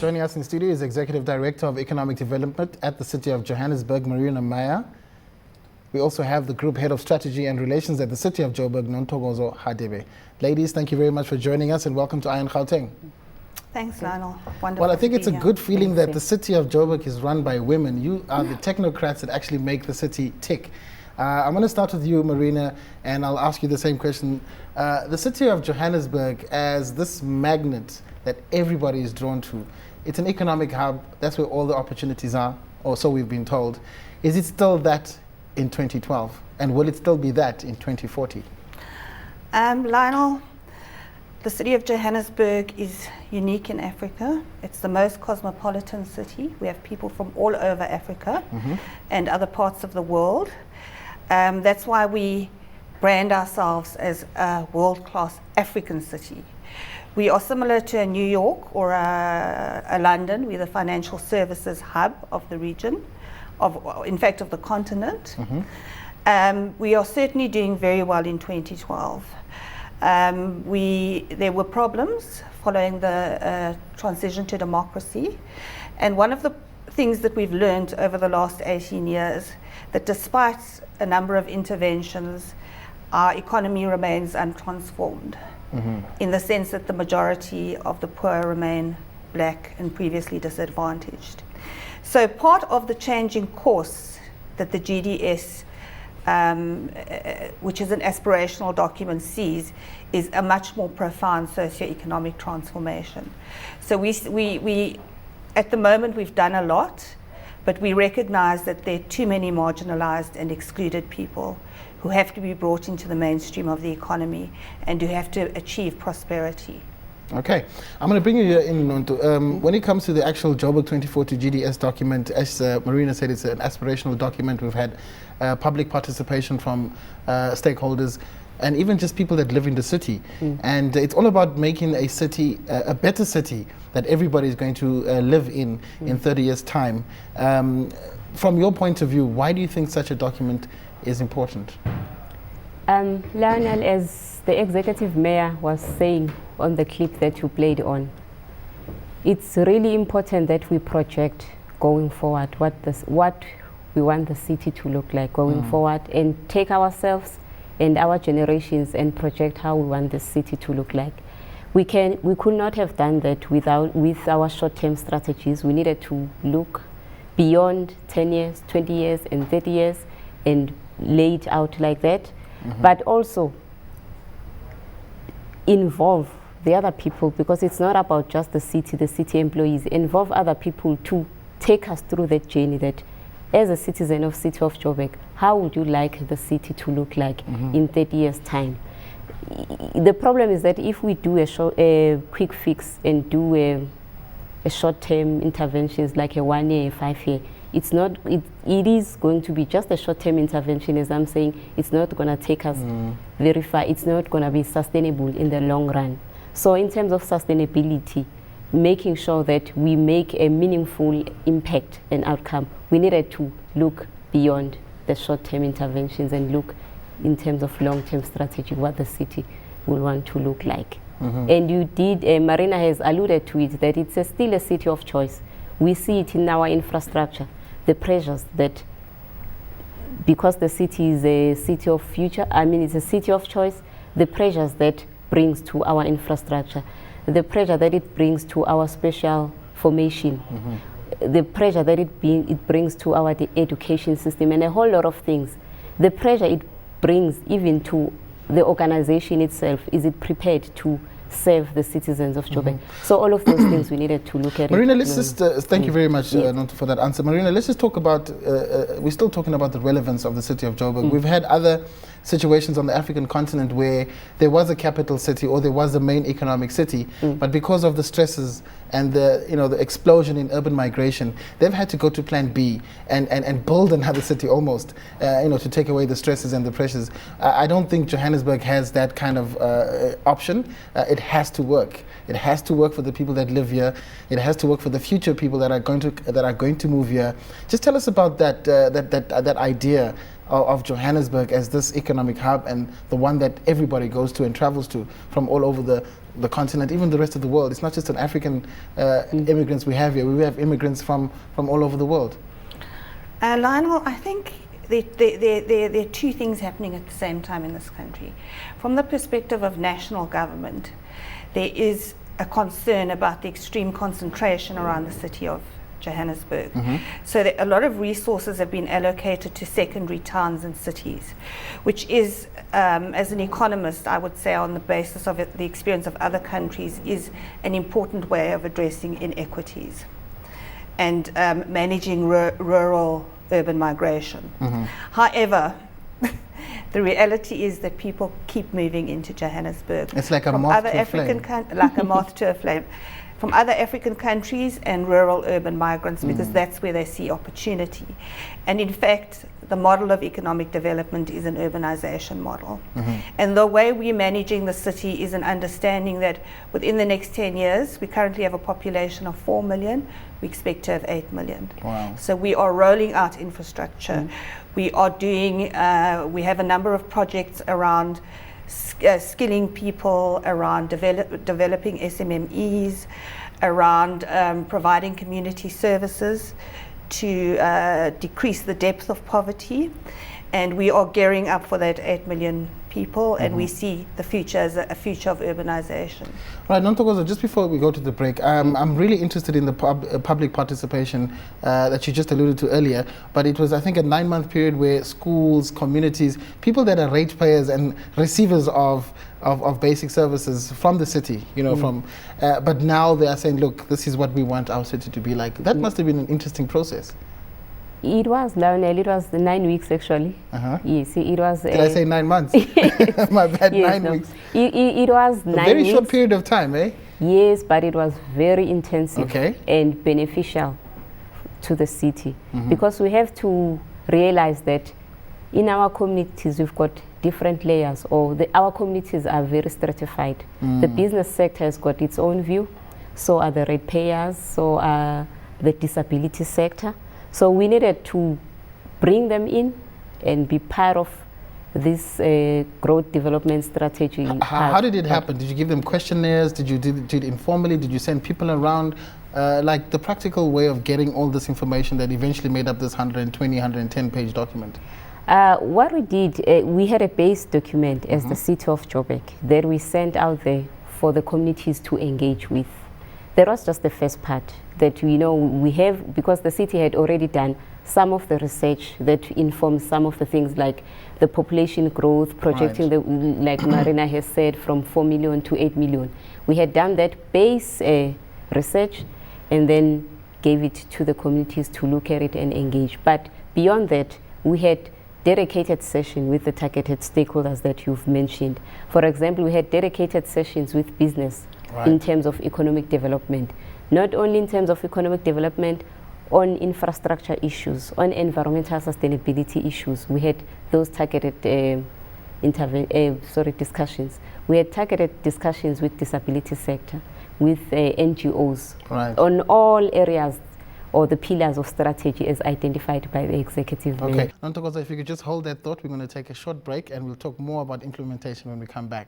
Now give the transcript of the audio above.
Joining us in studio is Executive Director of Economic Development at the City of Johannesburg, Marina Meyer. We also have the Group Head of Strategy and Relations at the City of Joburg, NONTOKOZO, HADEBE. Ladies, thank you very much for joining us and welcome to Iron Gauteng. Thangoing Lionel. Wonderful. Well, I think it's a good feeling that you. the City of Joburg is run by women. You are the technocrats that actually make the city tick. I'm going to start with you, Marina, and I'll ask you the same question. The City of Johannesburg as this magnet that everybody is drawn to, it's an economic hub, that's where all the opportunities are, or so we've been told. Is it still that in 2012? And will it still be that in 2040? Lionel, the City of Johannesburg is unique in Africa. It's the most cosmopolitan city. We have people from all over Africa and other parts of the world. That's why we brand ourselves as a world-class African city. We are similar to a New York or a London. We're the financial services hub of the region, in fact, of the continent. We are certainly doing very well in 2012. There were problems following the transition to democracy. And one of the things that we've learned over the last 18 years, that despite a number of interventions, our economy remains untransformed, in the sense that the majority of the poor remain black and previously disadvantaged. So part of the changing course that the GDS, which is an aspirational document, sees is a much more profound socio-economic transformation. So we at the moment we've done a lot, but we recognize that there are too many marginalized and excluded people who have to be brought into the mainstream of the economy and who have to achieve prosperity. Okay, I'm going to bring you here in, Nonto. When it comes to the actual JOBURG 2040 GDS document, as Marina said, it's an aspirational document. We've had public participation from stakeholders and even just people that live in the city. And it's all about making a city, a better city that everybody is going to live in 30 years' time. From your point of view, why do you think such a document is important? Lionel, as the executive mayor was saying on the clip that you played on, it's really important that we project going forward what we want the city to look like going forward, and take ourselves and our generations and project how we want the city to look like. We could not have done that with our short-term strategies. We needed to look beyond 10 years, 20 years, and 30 years, and lay it out like that. But also involve the other people, because it's not about just the city employees. Involve other people to take us through that journey, that as a citizen of City of Joburg, how would you like the city to look like in 30 years' time? The problem is that if we do a quick fix and do a short-term interventions like a 1 year, 5 year, it is going to be just a short-term intervention. As I'm saying, it's not going to take us very far. It's not going to be sustainable in the long run. So in terms of sustainability, making sure that we make a meaningful impact and outcome, we needed to look beyond the short-term interventions and look in terms of long-term strategy, what the city will want to look like. And you did, Marina has alluded to it, that it's still a city of choice. We see it in our infrastructure, the pressures that, because the city is a city of future, it's a city of choice, the pressures that brings to our infrastructure, the pressure that it brings to our special formation, the pressure that it brings to our education system, and a whole lot of things. The pressure it brings even to the organization itself. Is it prepared to serve the citizens of Joburg? So all of those things we needed to look at. Marina, let's just, thank you very much Nonto, for that answer. Marina, let's just talk about, we're still talking about the relevance of the City of Joburg. We've had other situations on the African continent where there was a capital city or there was a main economic city, but because of the stresses and the explosion in urban migration, they've had to go to plan B and build another city almost, to take away the stresses and the pressures. I don't think Johannesburg has that kind of option. It has to work. It has to work for the people that live here. It has to work for the future people that are going to move here. Just tell us about that idea of Johannesburg as this economic hub, and the one that everybody goes to and travels to from all over the continent, even the rest of the world. It's not just an African immigrants we have here. We have immigrants from all over the world. Lionel, I think there are two things happening at the same time in this country. From the perspective of national government, there is a concern about the extreme concentration around the city of Johannesburg. So a lot of resources have been allocated to secondary towns and cities, which is, as an economist, I would say on the basis of the experience of other countries, is an important way of addressing inequities and managing rural urban migration. However, the reality is that people keep moving into Johannesburg. It's like a from moth other to a African flame. like a moth to a flame. From other African countries and rural urban migrants, because that's where they see opportunity. And in fact, the model of economic development is an urbanization model. And the way we're managing the city is an understanding that within the next 10 years, we currently have a population of 4 million. We expect to have 8 million. Wow. So we are rolling out infrastructure. We are doing, we have a number of projects around skilling people, around developing SMMEs, around providing community services to decrease the depth of poverty. And we are gearing up for that 8 million people, and we see the future as a future of urbanization. Right, Nontokozo, just before we go to the break, I'm really interested in the public participation that you just alluded to earlier, but it was, I think, a 9-month period where schools, communities, people that are ratepayers and receivers of basic services from the city, you know, but now they are saying, look, this is what we want our city to be like. That must have been an interesting process. It was, Lionel, it was the 9 weeks actually. Yes, it was. Did I say 9 months? My bad, yes, 9 weeks. It was 9 weeks. A very weeks. short period of time, eh? Yes, but it was very intensive Okay. and beneficial to the city, because we have to realize that in our communities we've got different layers, or our communities are very stratified. The business sector has got its own view, so are the ratepayers, so are the disability sector. So we needed to bring them in and be part of this growth development strategy. How did it happen? Did you give them questionnaires? Did you do it informally? Did you send people around? Like the practical way of getting all this information that eventually made up this 120, 110-page document? What we did, we had a base document as the City of Joburg that we sent out there for the communities to engage with. That was just the first part that we have, because the city had already done some of the research that informs some of the things like the population growth, projecting like Marina has said, from 4 million to 8 million. We had done that base research and then gave it to the communities to look at it and engage. But beyond that, we had dedicated sessions with the targeted stakeholders that you've mentioned. For example, we had dedicated sessions with business in terms of economic development, not only in terms of economic development, on infrastructure issues, on environmental sustainability issues. We had those targeted discussions. We had targeted discussions with disability sector, with NGOs, on all areas or the pillars of strategy as identified by the executive. Okay, Nontokozo, if you could just hold that thought, we're going to take a short break and we'll talk more about implementation when we come back.